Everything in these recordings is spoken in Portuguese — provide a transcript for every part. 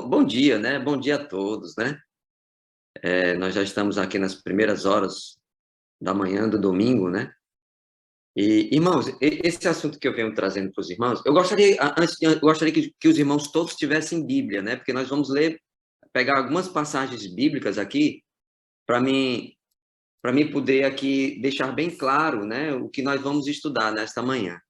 Bom dia, né? Bom dia a todos, né? Nós já estamos aqui nas primeiras horas da manhã do domingo, né? E, irmãos, esse assunto que eu venho trazendo para os irmãos, eu gostaria que os irmãos todos tivessem Bíblia, né? Porque nós vamos pegar algumas passagens bíblicas aqui para mim, para mim poder aqui deixar bem claro, né? O que nós vamos estudar nesta manhã.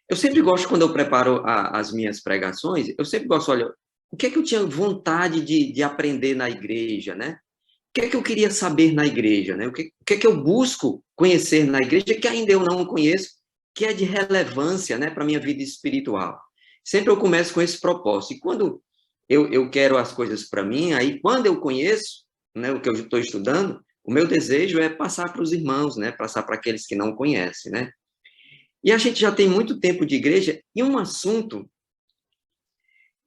Eu sempre gosto, quando eu preparo as minhas pregações, eu sempre gosto, olha, o que é que eu tinha vontade de aprender na igreja, né? O que é que eu queria saber na igreja, né? O que é que eu busco conhecer na igreja que ainda eu não conheço, que é de relevância, né, para a minha vida espiritual. Sempre eu começo com esse propósito. E quando eu quero as coisas para mim, aí quando eu conheço, né, o que eu estou estudando, o meu desejo é passar para os irmãos, né, passar para aqueles que não conhecem, né? E a gente já tem muito tempo de igreja, e um assunto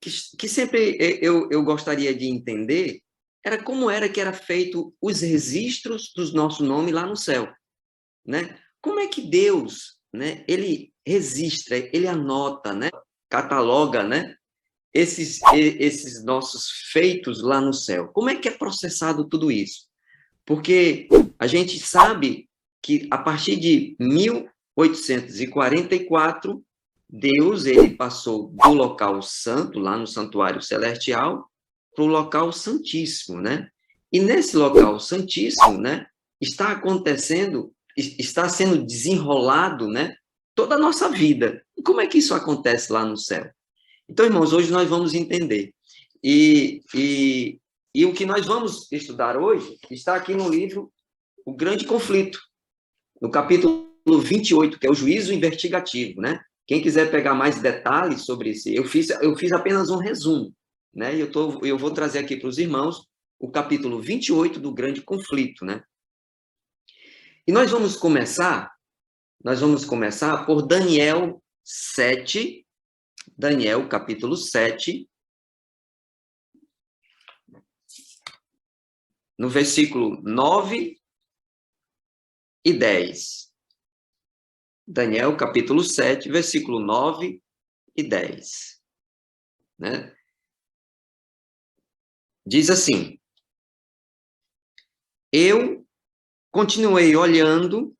que sempre eu gostaria de entender era como era que era feito os registros do nosso nome lá no céu, né? Como é que Deus, né, ele registra, ele anota, né, cataloga, né, esses nossos feitos lá no céu? Como é que é processado tudo isso? Porque a gente sabe que a partir de 1844 Deus ele passou do local santo, lá no santuário celestial, para o local santíssimo, né? E nesse local santíssimo, né, está acontecendo, está sendo desenrolado, né, toda a nossa vida. E como é que isso acontece lá no céu? Então, irmãos, hoje nós vamos entender. E, e, e o que nós vamos estudar hoje está aqui no livro O Grande Conflito, no capítulo 28, que é o juízo investigativo, né? Quem quiser pegar mais detalhes sobre isso, eu fiz apenas um resumo, né? E eu vou trazer aqui para os irmãos o capítulo 28 do Grande Conflito, né? E nós vamos começar por Daniel 7, Daniel capítulo 7, no versículo 9 e 10. Daniel capítulo 7, versículo 9 e 10, né? Diz assim: Eu continuei olhando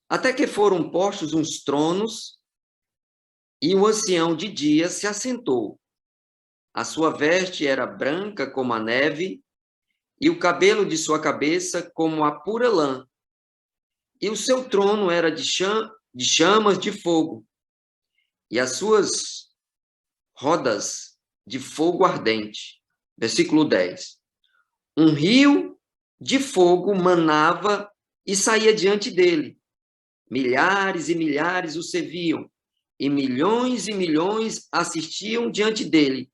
até que foram postos uns tronos e o ancião de dia se assentou. A sua veste era branca como a neve e o cabelo de sua cabeça como a pura lã. E o seu trono era de chamas de fogo e as suas rodas de fogo ardente. Versículo 10. Um rio de fogo manava e saía diante dele. Milhares e milhares o serviam, e milhões assistiam diante dele.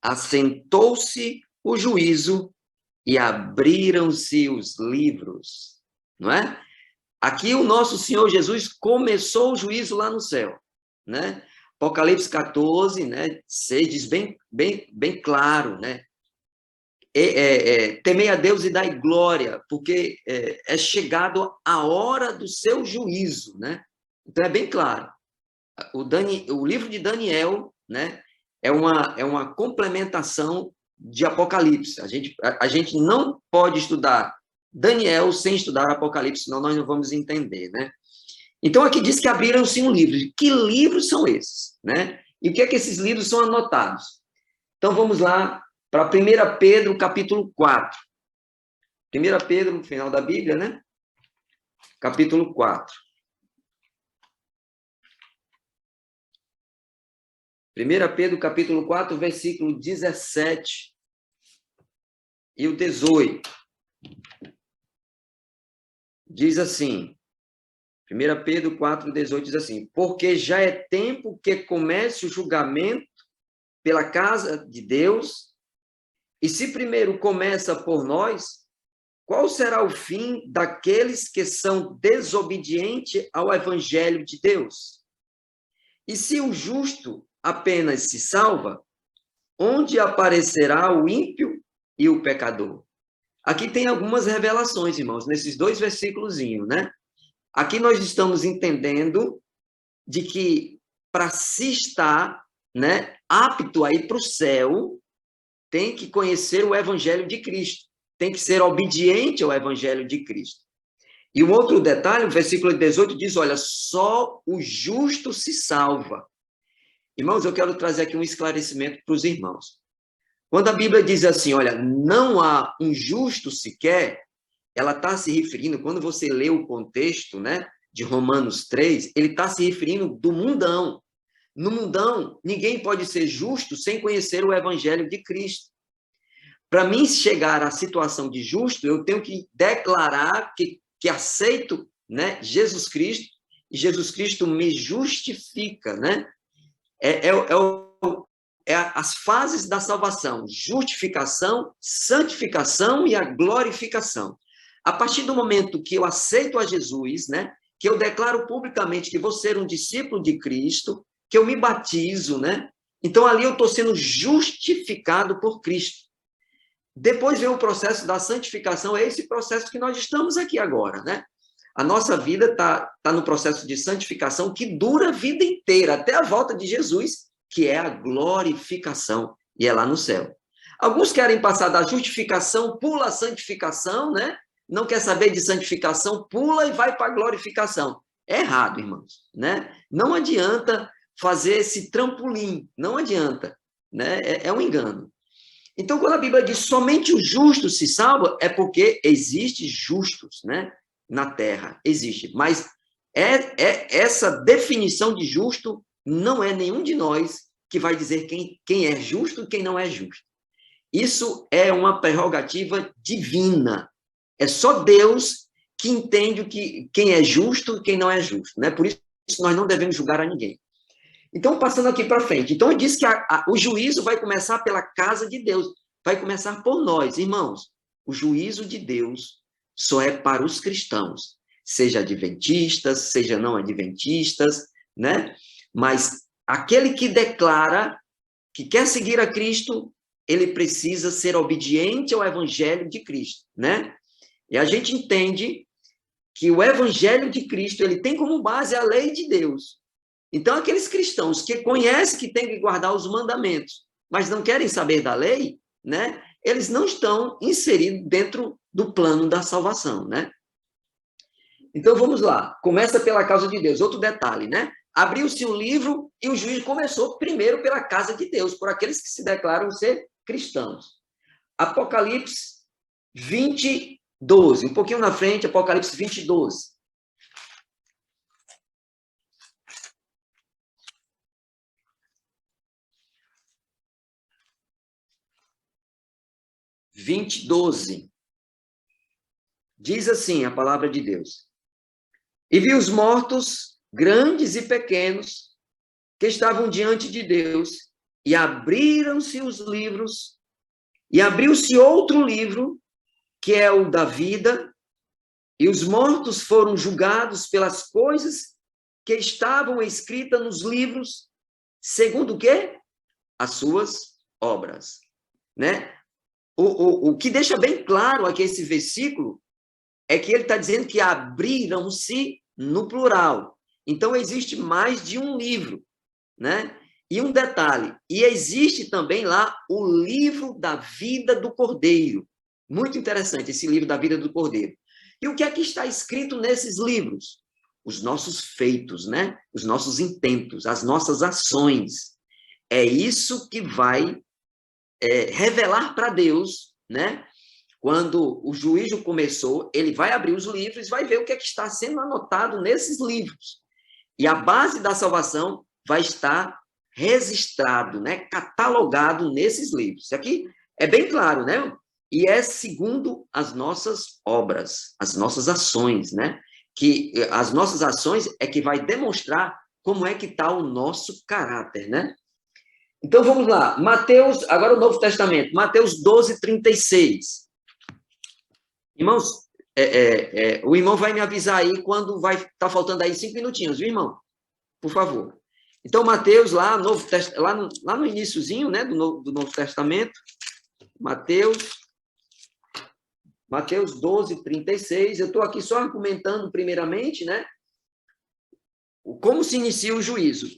Assentou-se o juízo e abriram-se os livros. Não é? Aqui o nosso Senhor Jesus começou o juízo lá no céu, né? Apocalipse 14, né? 6 diz bem claro, né? Temei a Deus e dai glória, porque é chegado a hora do seu juízo, né? Então é bem claro. O livro de Daniel, né, é uma complementação de Apocalipse. A gente não pode estudar Daniel sem estudar Apocalipse, senão nós não vamos entender, né? Então aqui diz que abriram-se um livro. Que livros são esses, né? E o que é que esses livros são anotados? Então vamos lá para 1 Pedro, capítulo 4. 1 Pedro, no final da Bíblia, né? Capítulo 4. 1 Pedro, capítulo 4, versículo 17 e o 18. Diz assim, 1 Pedro 4, 18 diz assim: porque já é tempo que comece o julgamento pela casa de Deus, e se primeiro começa por nós, qual será o fim daqueles que são desobedientes ao evangelho de Deus? E se o justo apenas se salva, onde aparecerá o ímpio e o pecador? Aqui tem algumas revelações, irmãos, nesses dois versículos, né? Aqui nós estamos entendendo de que para se estar, né, apto a ir para o céu, tem que conhecer o evangelho de Cristo, tem que ser obediente ao evangelho de Cristo. E um outro detalhe, o versículo 18 diz, olha, só o justo se salva. Irmãos, eu quero trazer aqui um esclarecimento para os irmãos. Quando a Bíblia diz assim, olha, não há um justo sequer, ela está se referindo, quando você lê o contexto, né, de Romanos 3, ele está se referindo do mundão. No mundão, ninguém pode ser justo sem conhecer o evangelho de Cristo. Para mim chegar à situação de justo, eu tenho que declarar que aceito, né, Jesus Cristo, e Jesus Cristo me justifica, né? As fases da salvação: justificação, santificação e a glorificação. A partir do momento que eu aceito a Jesus, né, que eu declaro publicamente que vou ser um discípulo de Cristo, que eu me batizo, né? Então ali eu estou sendo justificado por Cristo. Depois vem o processo da santificação, é esse processo que nós estamos aqui agora, né? A nossa vida está no processo de santificação que dura a vida inteira, até a volta de Jesus, que é a glorificação, e é lá no céu. Alguns querem passar da justificação, pula a santificação, né? Não quer saber de santificação, pula e vai para a glorificação. É errado, irmãos, né? Não adianta fazer esse trampolim, não adianta, né? É um engano. Então, quando a Bíblia diz somente o justo se salva, é porque existe justos, né? Na terra, existe. Mas essa definição de justo não é nenhum de nós que vai dizer quem é justo e quem não é justo. Isso é uma prerrogativa divina. É só Deus que entende quem é justo e quem não é justo, né? Por isso nós não devemos julgar a ninguém. Então, passando aqui para frente. Então, ele diz que o juízo vai começar pela casa de Deus. Vai começar por nós, irmãos. O juízo de Deus só é para os cristãos. Seja adventistas, seja não adventistas, né? Mas aquele que declara que quer seguir a Cristo, ele precisa ser obediente ao evangelho de Cristo, né? E a gente entende que o evangelho de Cristo, ele tem como base a lei de Deus. Então, aqueles cristãos que conhecem que tem que guardar os mandamentos, mas não querem saber da lei, né? Eles não estão inseridos dentro do plano da salvação, né? Então, vamos lá. Começa pela causa de Deus. Outro detalhe, né? Abriu-se um livro e o juízo começou primeiro pela casa de Deus, por aqueles que se declaram ser cristãos. Apocalipse 20, 12. Um pouquinho na frente, Apocalipse 20, 12. 20, 12. Diz assim a palavra de Deus. E vi os mortos, grandes e pequenos, que estavam diante de Deus, e abriram-se os livros, e abriu-se outro livro, que é o da vida, e os mortos foram julgados pelas coisas que estavam escritas nos livros, segundo o quê? As suas obras, né? O que deixa bem claro aqui esse versículo é que ele está dizendo que abriram-se no plural. Então, existe mais de um livro, né? E um detalhe, e existe também lá o livro da vida do Cordeiro. Muito interessante esse livro da vida do Cordeiro. E o que é que está escrito nesses livros? Os nossos feitos, né? Os nossos intentos, as nossas ações. É isso que vai revelar para Deus, né? Quando o juízo começou, ele vai abrir os livros, vai ver o que é que está sendo anotado nesses livros. E a base da salvação vai estar registrado, né? Catalogado nesses livros. Isso aqui é bem claro, né? E é segundo as nossas obras, as nossas ações, né? Que as nossas ações é que vai demonstrar como é que está o nosso caráter, né? Então, vamos lá. Mateus, agora o Novo Testamento. Mateus 12, 36. Irmãos, o irmão vai me avisar aí quando vai estar faltando aí 5 minutinhos, viu, irmão? Por favor. Então, Mateus, lá no iniciozinho, né, do Novo Testamento, Mateus 12, 36. Eu estou aqui só argumentando primeiramente, né, como se inicia o juízo.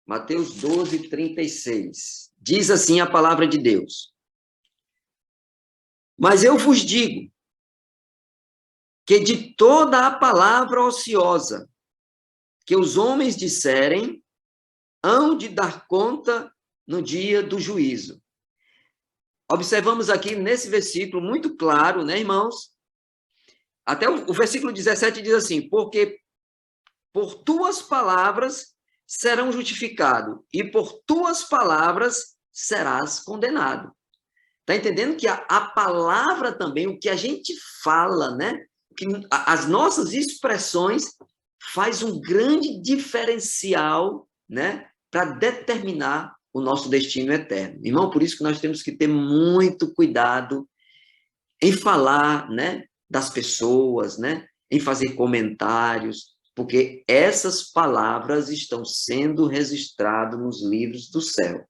Mateus 12, 36. Diz assim a palavra de Deus: mas eu vos digo que de toda a palavra ociosa que os homens disserem, hão de dar conta no dia do juízo. Observamos aqui nesse versículo muito claro, né, irmãos? Até o versículo 17 diz assim: porque por tuas palavras serão justificados, e por tuas palavras serás condenado. Está entendendo que a palavra também, o que a gente fala, né? Que as nossas expressões faz um grande diferencial, né? Para determinar o nosso destino eterno. Irmão, por isso que nós temos que ter muito cuidado em falar, né? Das pessoas, né? Em fazer comentários, porque essas palavras estão sendo registradas nos livros do céu.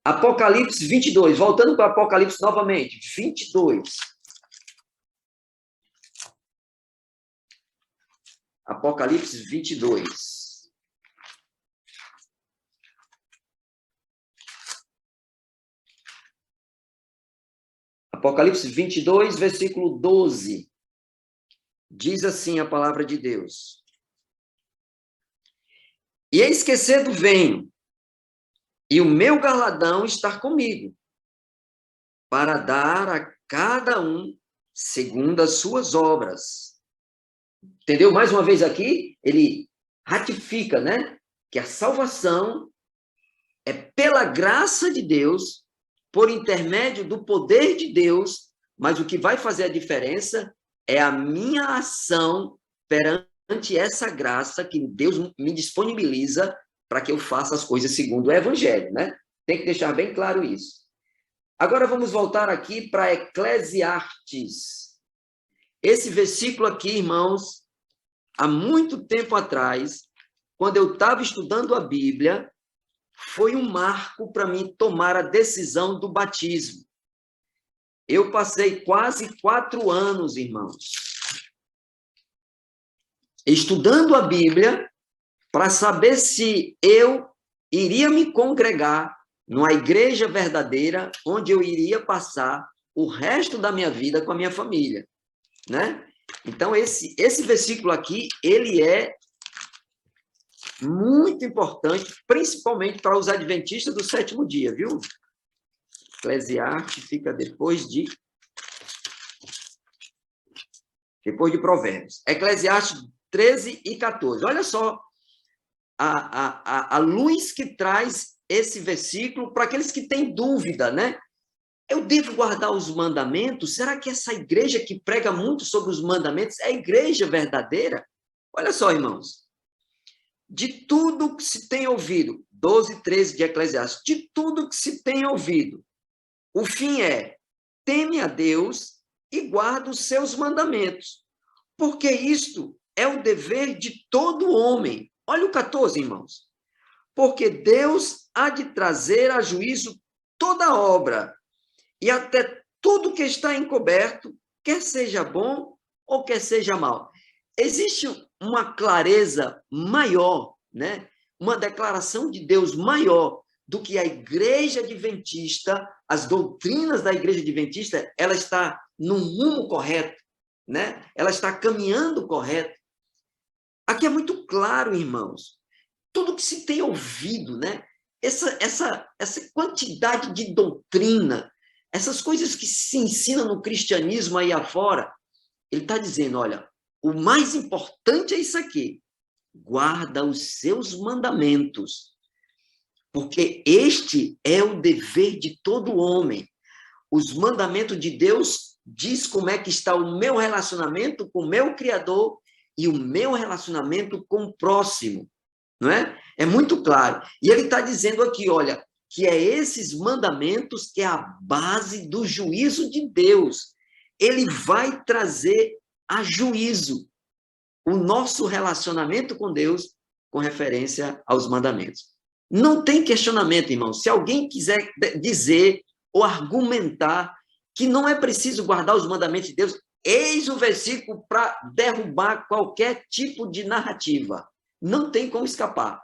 Apocalipse 22, voltando para Apocalipse novamente, 22. Apocalipse 22. Apocalipse 22, versículo 12. Diz assim a palavra de Deus: e eis que cedo venho, e o meu galardão está comigo, para dar a cada um segundo as suas obras. Entendeu? Mais uma vez aqui, ele ratifica, né? Que a salvação é pela graça de Deus, por intermédio do poder de Deus, mas o que vai fazer a diferença é a minha ação perante essa graça que Deus me disponibiliza para que eu faça as coisas segundo o Evangelho, né? Tem que deixar bem claro isso. Agora vamos voltar aqui para Eclesiastes. Esse versículo aqui, irmãos, há muito tempo atrás, quando eu estava estudando a Bíblia, foi um marco para mim tomar a decisão do batismo. Eu passei quase 4 anos, irmãos, estudando a Bíblia para saber se eu iria me congregar numa igreja verdadeira, onde eu iria passar o resto da minha vida com a minha família, né? Então, esse versículo aqui, ele é muito importante, principalmente para os adventistas do 7º dia, viu? Eclesiastes fica depois de Provérbios. Eclesiastes 13 e 14. Olha só a luz que traz esse versículo para aqueles que têm dúvida, né? Eu devo guardar os mandamentos? Será que essa igreja que prega muito sobre os mandamentos é a igreja verdadeira? Olha só, irmãos. De tudo que se tem ouvido, 12, 13 de Eclesiastes, de tudo que se tem ouvido, o fim é: teme a Deus e guarda os seus mandamentos, porque isto é o dever de todo homem. Olha o 14, irmãos. Porque Deus há de trazer a juízo toda obra, e até tudo que está encoberto, quer seja bom ou quer seja mal. Existe uma clareza maior, né? Uma declaração de Deus maior do que a igreja adventista, as doutrinas da igreja adventista, ela está no rumo correto, né? Ela está caminhando correto. Aqui é muito claro, irmãos, tudo que se tem ouvido, né? Essa quantidade de doutrina, essas coisas que se ensinam no cristianismo aí afora, ele está dizendo, olha, o mais importante é isso aqui: guarda os seus mandamentos, porque este é o dever de todo homem. Os mandamentos de Deus diz como é que está o meu relacionamento com o meu Criador e o meu relacionamento com o próximo, não é? É muito claro. E ele está dizendo aqui, olha, que é esses mandamentos que é a base do juízo de Deus. Ele vai trazer a juízo o nosso relacionamento com Deus com referência aos mandamentos. Não tem questionamento, irmão. Se alguém quiser dizer ou argumentar que não é preciso guardar os mandamentos de Deus, eis o versículo para derrubar qualquer tipo de narrativa. Não tem como escapar.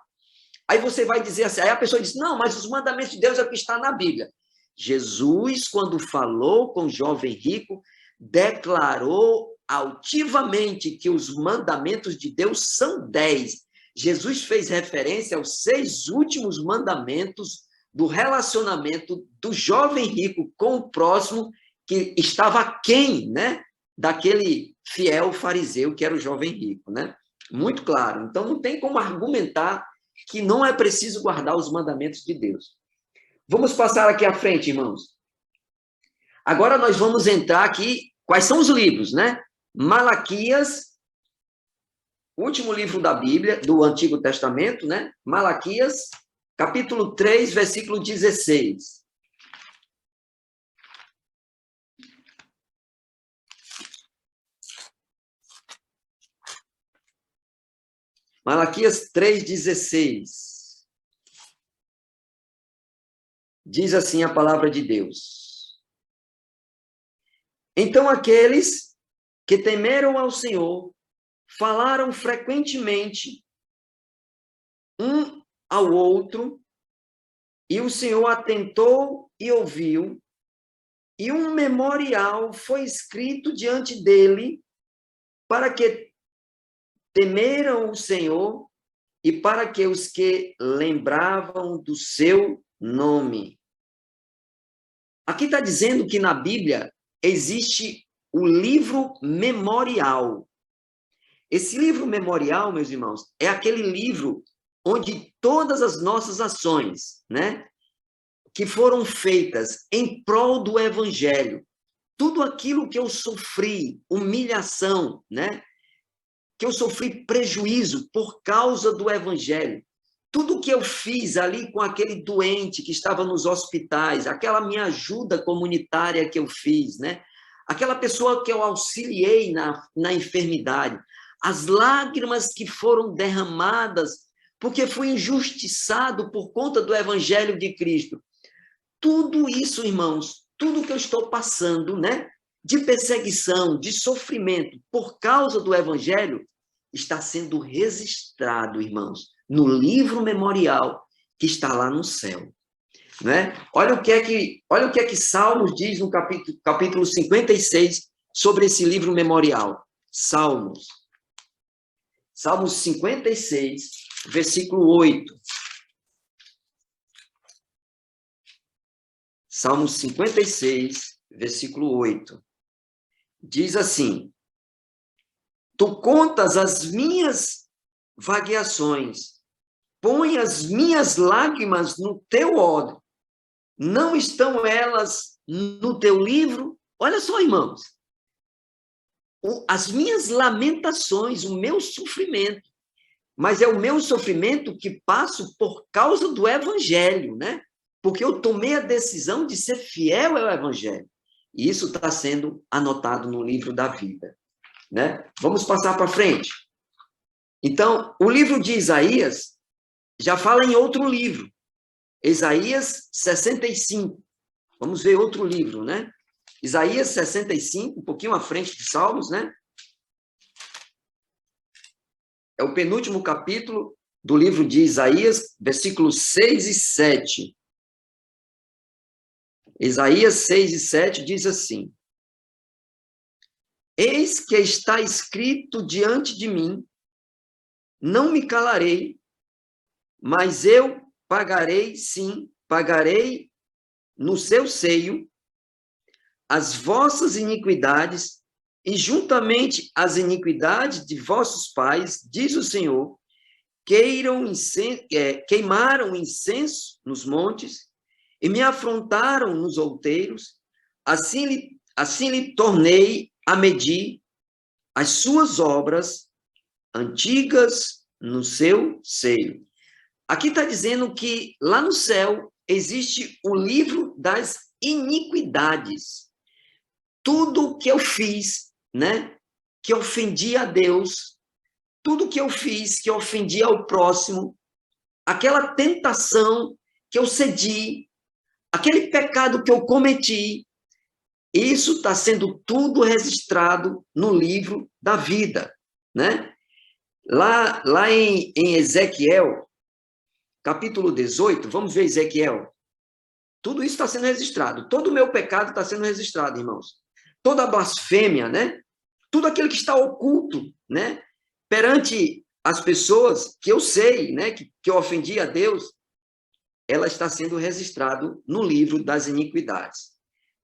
Aí você vai dizer assim, aí a pessoa diz, não, mas os mandamentos de Deus é o que está na Bíblia. Jesus, quando falou com o jovem rico, declarou altivamente que os mandamentos de Deus são 10. Jesus fez referência aos 6 últimos mandamentos do relacionamento do jovem rico com o próximo, que estava aquém, né, daquele fiel fariseu que era o jovem rico, né? Muito claro. Então, não tem como argumentar que não é preciso guardar os mandamentos de Deus. Vamos passar aqui à frente, irmãos. Agora nós vamos entrar aqui. Quais são os livros, né? Malaquias, último livro da Bíblia, do Antigo Testamento, né? Malaquias, capítulo 3, versículo 16. Malaquias 3,16. Diz assim a palavra de Deus. Então aqueles que temeram ao Senhor falaram frequentemente um ao outro, e o Senhor atentou e ouviu, e um memorial foi escrito diante dele para que temeram o Senhor e para que os que lembravam do seu nome. Aqui está dizendo que na Bíblia existe o livro memorial. Esse livro memorial, meus irmãos, é aquele livro onde todas as nossas ações, né, que foram feitas em prol do Evangelho, tudo aquilo que eu sofri, humilhação, né, que eu sofri prejuízo por causa do Evangelho, tudo que eu fiz ali com aquele doente que estava nos hospitais, aquela minha ajuda comunitária que eu fiz, né? Aquela pessoa que eu auxiliei na enfermidade, as lágrimas que foram derramadas porque fui injustiçado por conta do Evangelho de Cristo. Tudo isso, irmãos, tudo que eu estou passando, né? De perseguição, de sofrimento por causa do Evangelho, está sendo registrado, irmãos, no livro memorial que está lá no céu, né? Olha o que é que Salmos diz no capítulo 56 sobre esse livro memorial. Salmos 56, versículo 8. Salmos 56, versículo 8. Diz assim: Tu contas as minhas vagueações, põe as minhas lágrimas no teu odre. Não estão elas no teu livro? Olha só, irmãos. As minhas lamentações, o meu sofrimento. Mas é o meu sofrimento que passo por causa do Evangelho, né? Porque eu tomei a decisão de ser fiel ao Evangelho. E isso está sendo anotado no livro da vida, né? Vamos passar para frente. Então, o livro de Isaías já fala em outro livro. Isaías 65. Vamos ver outro livro, né? Isaías 65, um pouquinho à frente de Salmos, né? É o penúltimo capítulo do livro de Isaías, versículos 6 e 7. Isaías 6 e 7 diz assim: Eis que está escrito diante de mim, não me calarei, mas eu pagarei, sim, pagarei no seu seio as vossas iniquidades, e juntamente as iniquidades de vossos pais, diz o Senhor, queimaram incenso nos montes, e me afrontaram nos outeiros, assim lhe tornei a medir as suas obras antigas no seu seio. Aqui está dizendo que lá no céu existe o livro das iniquidades. Tudo que eu fiz, né, que ofendi a Deus, tudo que eu fiz que ofendi ao próximo, aquela tentação que eu cedi, aquele pecado que eu cometi, isso está sendo tudo registrado no livro da vida, né? Lá em Ezequiel, capítulo 18, vamos ver Ezequiel. Tudo isso está sendo registrado. Todo o meu pecado está sendo registrado, irmãos. Toda a blasfêmia, né? Tudo aquilo que está oculto, né? Perante as pessoas que eu sei, né? Que eu ofendi a Deus, ela está sendo registrado no livro das iniquidades.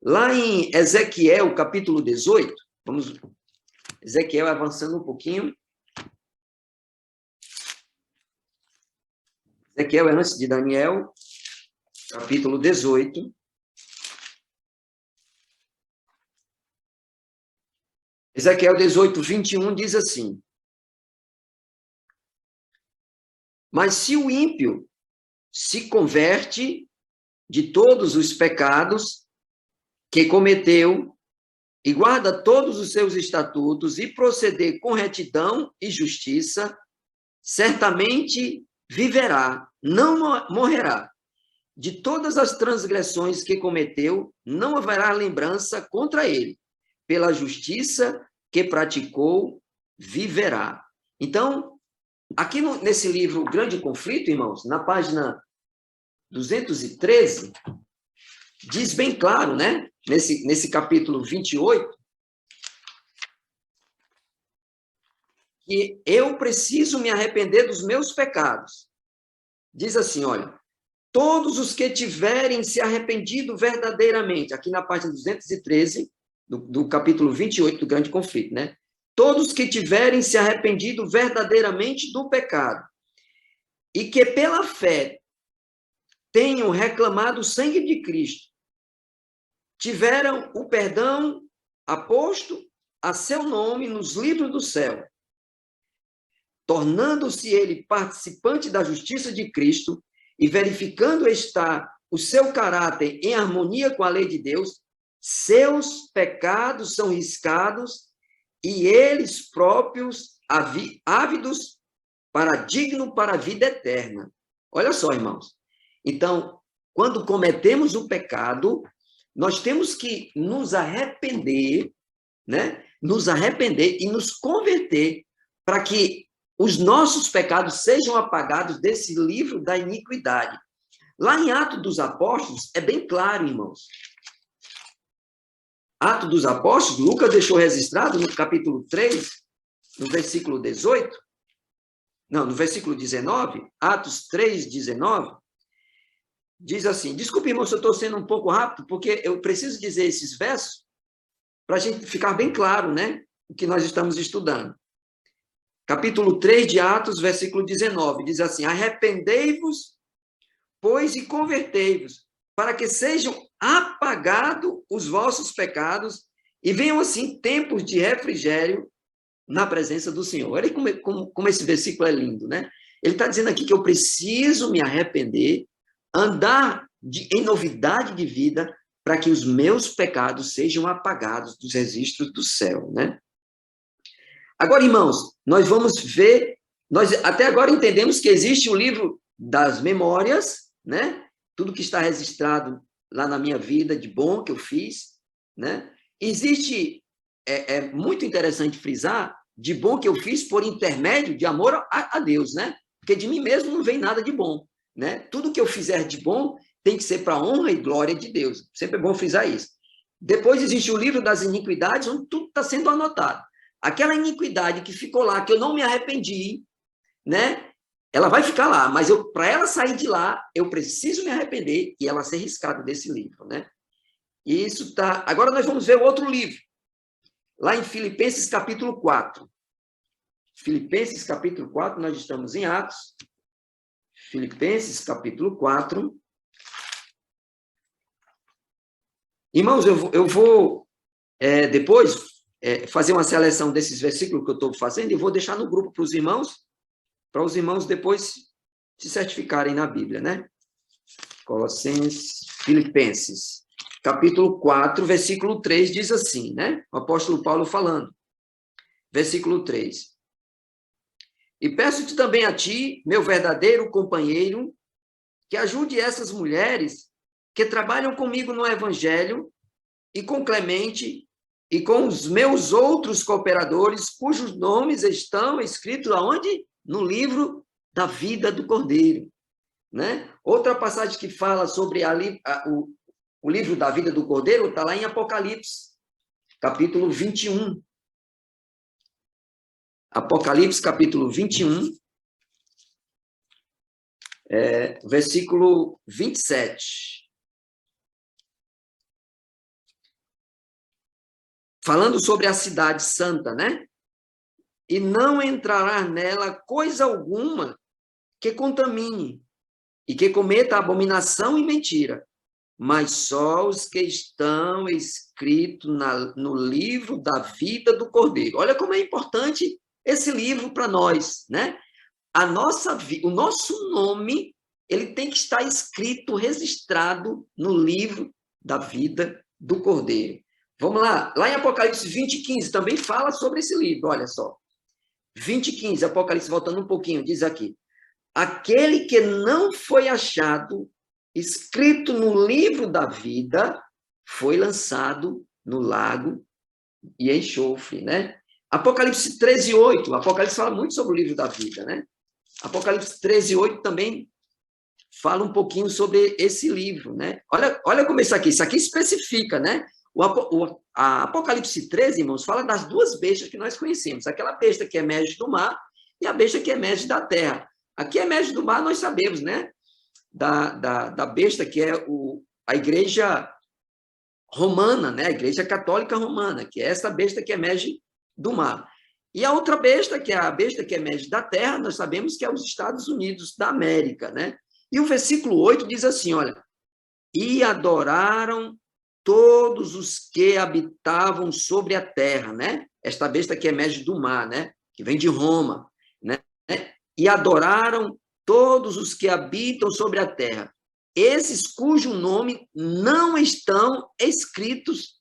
Lá em Ezequiel, capítulo 18, vamos... Ezequiel avançando um pouquinho. Ezequiel é antes de Daniel, capítulo 18. Ezequiel 18, 21 diz assim: mas se o ímpio se converte de todos os pecados que cometeu e guarda todos os seus estatutos e proceder com retidão e justiça, certamente viverá, não morrerá. De todas as transgressões que cometeu, não haverá lembrança contra ele. Pela justiça que praticou, viverá. Então, aqui nesse livro Grande Conflito, irmãos, na página 213, diz bem claro, né? Nesse capítulo 28, que eu preciso me arrepender dos meus pecados. Diz assim, olha, todos os que tiverem se arrependido verdadeiramente, aqui na página 213, do capítulo 28 do Grande Conflito, né? Todos que tiverem se arrependido verdadeiramente do pecado e que pela fé tenham reclamado o sangue de Cristo, tiveram o perdão aposto a seu nome nos livros do céu, tornando-se ele participante da justiça de Cristo e verificando estar o seu caráter em harmonia com a lei de Deus, seus pecados são riscados e eles próprios ávidos digno para a vida eterna. Olha só, irmãos. Então, quando cometemos o pecado, nós temos que nos arrepender, né? Nos arrepender e nos converter para que os nossos pecados sejam apagados desse livro da iniquidade. Lá em Atos dos Apóstolos, é bem claro, irmãos. Atos dos Apóstolos, Lucas deixou registrado no capítulo 3, no versículo 18, não, no versículo 19, Atos 3, 19, diz assim, desculpe, irmão, se eu estou sendo um pouco rápido, porque eu preciso dizer esses versos para a gente ficar bem claro, né, o que nós estamos estudando. Capítulo 3 de Atos, versículo 19, diz assim, arrependei-vos, pois, e convertei-vos, para que sejam apagados os vossos pecados e venham, assim, tempos de refrigério na presença do Senhor. Olha como esse versículo é lindo, né? Ele está dizendo aqui que eu preciso me arrepender, andar em novidade de vida, para que os meus pecados sejam apagados dos registros do céu, né? Agora, irmãos, nós vamos ver, nós até agora entendemos que existe o livro das memórias, né? Tudo que está registrado lá na minha vida de bom que eu fiz, né? Existe, é muito interessante frisar, de bom que eu fiz por intermédio de amor a Deus, né? Porque de mim mesmo não vem nada de bom, né? Tudo que eu fizer de bom tem que ser para a honra e glória de Deus. Sempre é bom frisar isso. Depois existe o livro das iniquidades, onde tudo está sendo anotado. Aquela iniquidade que ficou lá, que eu não me arrependi, né? Ela vai ficar lá, mas para ela sair de lá, eu preciso me arrepender e ela ser riscada desse livro, né? E isso tá. Agora nós vamos ver o outro livro, lá em Filipenses capítulo 4. Filipenses capítulo 4, nós estamos em Atos. Filipenses capítulo 4. Irmãos, eu vou depois fazer uma seleção desses versículos que eu estou fazendo e vou deixar no grupo para os irmãos depois se certificarem na Bíblia, né? Filipenses, capítulo 4, versículo 3, diz assim, né? O apóstolo Paulo falando. Versículo 3. E peço-te também a ti, meu verdadeiro companheiro, que ajude essas mulheres que trabalham comigo no Evangelho e com Clemente e com os meus outros cooperadores, cujos nomes estão escritos aonde? No livro da vida do Cordeiro. né? Outra passagem que fala sobre o livro da vida do Cordeiro está lá em Apocalipse, capítulo 21. Apocalipse, capítulo 21, versículo 27. Falando sobre a cidade santa, né? E não entrará nela coisa alguma que contamine e que cometa abominação e mentira, mas só os que estão escritos no livro da vida do Cordeiro. Olha como é importante esse livro para nós, né? O nosso nome, ele tem que estar escrito, registrado no livro da vida do Cordeiro. Vamos lá, lá em Apocalipse 20:15 também fala sobre esse livro, olha só. 20:15, Apocalipse, voltando um pouquinho, diz aqui: aquele que não foi achado escrito no livro da vida foi lançado no lago e enxofre, né? Apocalipse 13:8, Apocalipse fala muito sobre o livro da vida, né? Apocalipse 13:8 também fala um pouquinho sobre esse livro, né? Olha como isso aqui especifica, né? A Apocalipse 13, irmãos, fala das duas bestas que nós conhecemos, aquela besta que emerge do mar e a besta que emerge da terra. Aqui emerge do mar, nós sabemos, né? Da besta que é a igreja romana, né? A igreja católica romana, que é essa besta que emerge do mar. E a outra besta, que é a besta que emerge da terra, nós sabemos que é os Estados Unidos da América, né? E o versículo 8 diz assim, olha: e adoraram todos os que habitavam sobre a terra, né? Esta besta que emerge do mar, né? Que vem de Roma, né? E adoraram todos os que habitam sobre a terra, esses cujo nome não estão escritos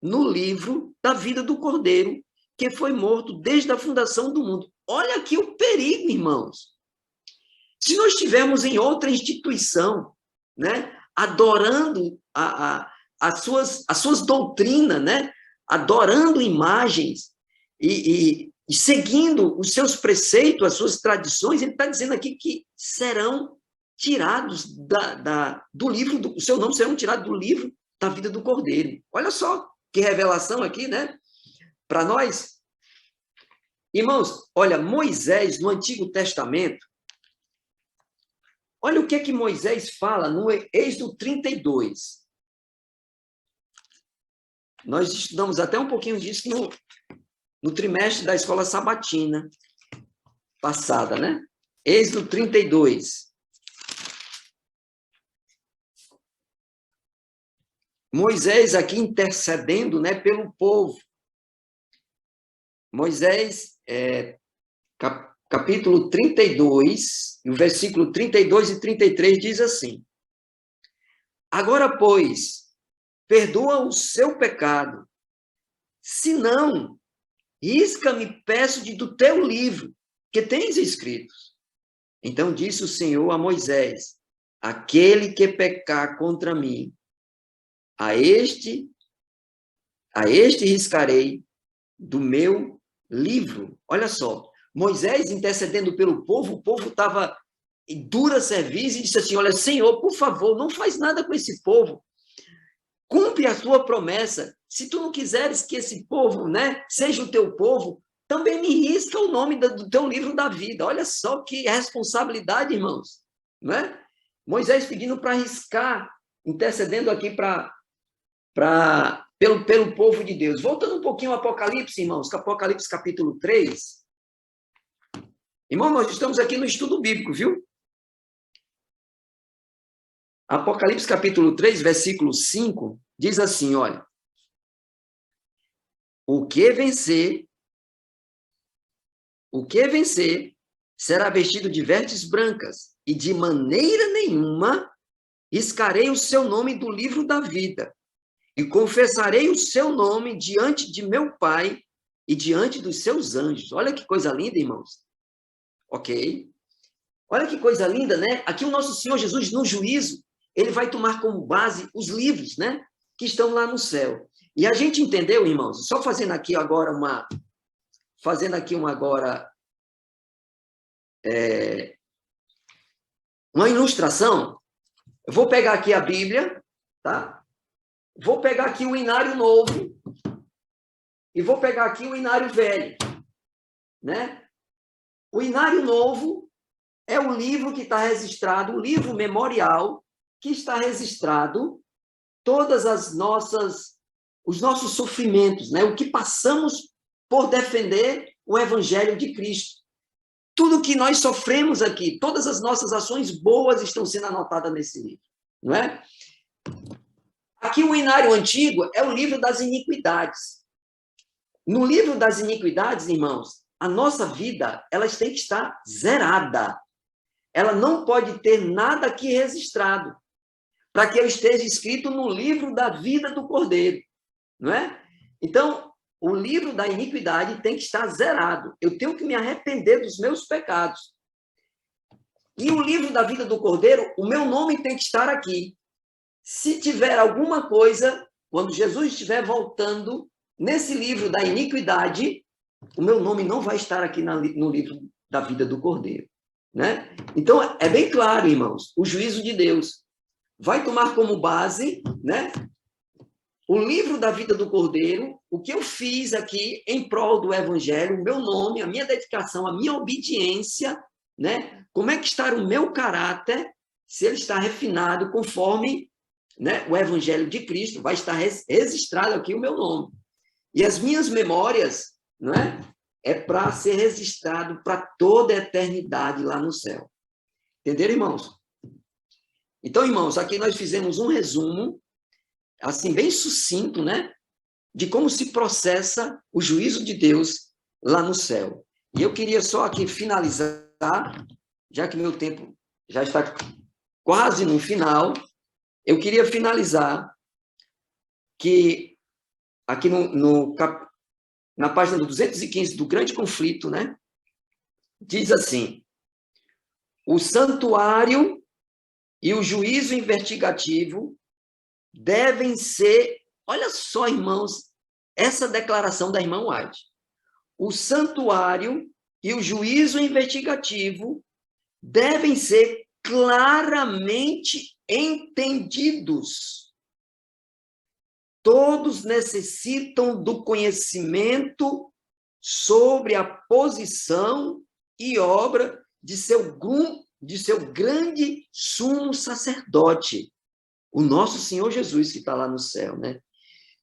no livro da vida do Cordeiro, que foi morto desde a fundação do mundo. Olha aqui o perigo, irmãos. Se nós estivermos em outra instituição, né, adorando as suas doutrinas, né, adorando imagens e seguindo os seus preceitos, as suas tradições, ele está dizendo aqui que serão tirados do livro, o seu nome serão tirados do livro da vida do Cordeiro. Olha só que revelação aqui, né, para nós. Irmãos, olha, Moisés, no Antigo Testamento, olha o que Moisés fala no Êxodo 32. Nós estudamos até um pouquinho disso no trimestre da escola sabatina passada, né? Êxodo 32. Moisés aqui intercedendo, né, pelo povo. Moisés, capítulo 32, o versículo 32 e 33 diz assim: agora, pois, perdoa o seu pecado, senão, risca-me, peço do teu livro, que tens escrito. Então disse o Senhor a Moisés: aquele que pecar contra mim, a este riscarei do meu livro. Olha só, Moisés intercedendo pelo povo, o povo estava em dura serviço e disse assim: olha, Senhor, por favor, não faz nada com esse povo. Cumpre a tua promessa. Se tu não quiseres que esse povo, né, seja o teu povo, também me risca o nome do teu livro da vida. Olha só que responsabilidade, irmãos. Né? Moisés pedindo para riscar, intercedendo aqui pelo povo de Deus. Voltando um pouquinho ao Apocalipse, irmãos, Apocalipse capítulo 3. Irmão, nós estamos aqui no estudo bíblico, viu? Apocalipse capítulo 3, versículo 5, diz assim, olha: o que vencer será vestido de vestes brancas, e de maneira nenhuma riscarei o seu nome do livro da vida, e confessarei o seu nome diante de meu Pai e diante dos seus anjos. Olha que coisa linda, irmãos. Ok? Olha que coisa linda, né? Aqui o nosso Senhor Jesus, no juízo, ele vai tomar como base os livros, né, que estão lá no céu. E a gente entendeu, irmãos, só fazendo aqui agora Uma ilustração, eu vou pegar aqui a Bíblia, tá? Vou pegar aqui o Inário Novo e vou pegar aqui o Inário Velho, né? O Inário Novo é o livro que está registrado, o livro memorial que está registrado todas as nossas, os nossos sofrimentos, né? O que passamos por defender o Evangelho de Cristo. Tudo que nós sofremos aqui, todas as nossas ações boas estão sendo anotadas nesse livro, não é? Aqui o Inário Antigo é o livro das iniquidades. No livro das iniquidades, irmãos, a nossa vida, ela tem que estar zerada. Ela não pode ter nada aqui registrado, para que eu esteja escrito no livro da vida do Cordeiro, não é? Então, o livro da iniquidade tem que estar zerado. Eu tenho que me arrepender dos meus pecados. E o livro da vida do Cordeiro, o meu nome tem que estar aqui. Se tiver alguma coisa, quando Jesus estiver voltando, nesse livro da iniquidade, o meu nome não vai estar aqui no livro da vida do Cordeiro, né? Então, é bem claro, irmãos, o juízo de Deus vai tomar como base, né, o livro da vida do Cordeiro, o que eu fiz aqui em prol do Evangelho, o meu nome, a minha dedicação, a minha obediência, né? Como é que está o meu caráter, se ele está refinado conforme, né, o Evangelho de Cristo, vai estar registrado aqui o meu nome. E as minhas memórias, não é para ser registrado para toda a eternidade lá no céu. Entenderam, irmãos? Então, irmãos, aqui nós fizemos um resumo, assim, bem sucinto, né, de como se processa o juízo de Deus lá no céu. E eu queria só aqui finalizar, já que meu tempo já está quase no final, eu queria finalizar que aqui na página do 215 do Grande Conflito, né, diz assim: o santuário e o juízo investigativo devem ser, olha só, irmãos, essa declaração da irmã White. O santuário e o juízo investigativo devem ser claramente entendidos. Todos necessitam do conhecimento sobre a posição e obra de seu grande sumo sacerdote, o nosso Senhor Jesus, que está lá no céu, né?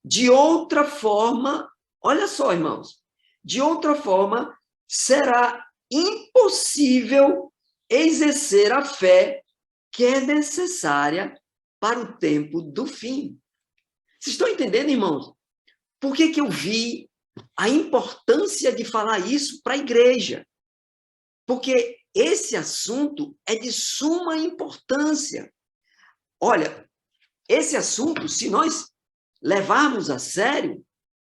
De outra forma, olha só, irmãos, de outra forma, será impossível exercer a fé que é necessária para o tempo do fim. Vocês estão entendendo, irmãos? Por que eu vi a importância de falar isso para a igreja? Porque esse assunto é de suma importância. Olha, esse assunto, se nós levarmos a sério,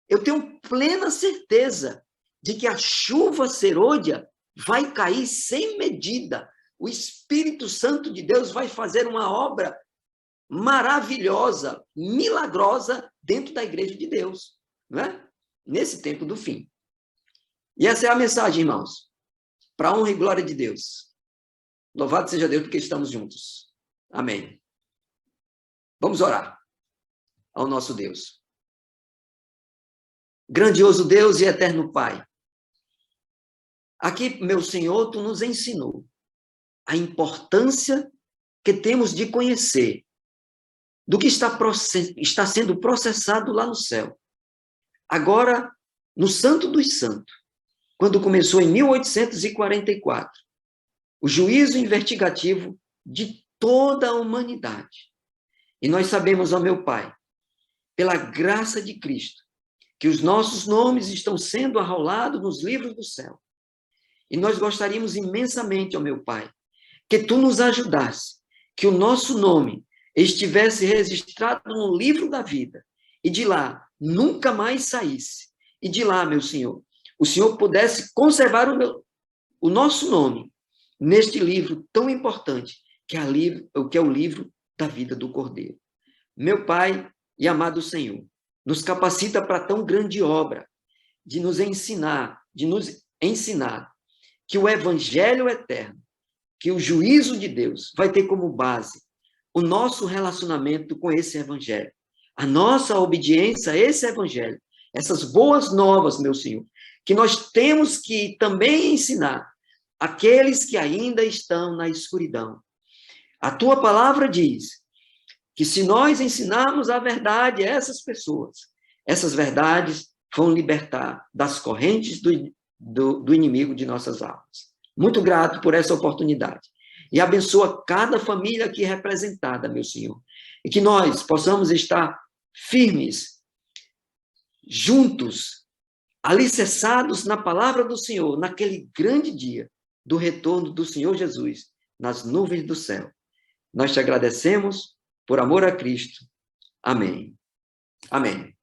eu tenho plena certeza de que a chuva serôdia vai cair sem medida. O Espírito Santo de Deus vai fazer uma obra maravilhosa, milagrosa dentro da igreja de Deus, não é? Nesse tempo do fim. E essa é a mensagem, irmãos, para a honra e glória de Deus. Louvado seja Deus porque estamos juntos. Amém. Vamos orar ao nosso Deus. Grandioso Deus e eterno Pai, aqui, meu Senhor, Tu nos ensinou a importância que temos de conhecer do que está sendo processado lá no céu. Agora, no Santo dos Santos, quando começou em 1844, o juízo investigativo de toda a humanidade. E nós sabemos, ó meu Pai, pela graça de Cristo, que os nossos nomes estão sendo arrolados nos livros do céu. E nós gostaríamos imensamente, ó meu Pai, que Tu nos ajudasse, que o nosso nome estivesse registrado no livro da vida, e de lá nunca mais saísse. E de lá, meu Senhor, o Senhor pudesse conservar o nosso nome neste livro tão importante, que é o livro da vida do Cordeiro. Meu Pai e amado Senhor, nos capacita para tão grande obra, de nos ensinar que o Evangelho eterno que o juízo de Deus vai ter como base o nosso relacionamento com esse evangelho, a nossa obediência a esse evangelho, essas boas novas, meu Senhor, que nós temos que também ensinar àqueles que ainda estão na escuridão. A tua palavra diz que se nós ensinarmos a verdade a essas pessoas, essas verdades vão libertar das correntes do inimigo de nossas almas. Muito grato por essa oportunidade. E abençoa cada família aqui representada, meu Senhor. E que nós possamos estar firmes, juntos, alicerçados na palavra do Senhor, naquele grande dia do retorno do Senhor Jesus, nas nuvens do céu. Nós te agradecemos por amor a Cristo. Amém. Amém.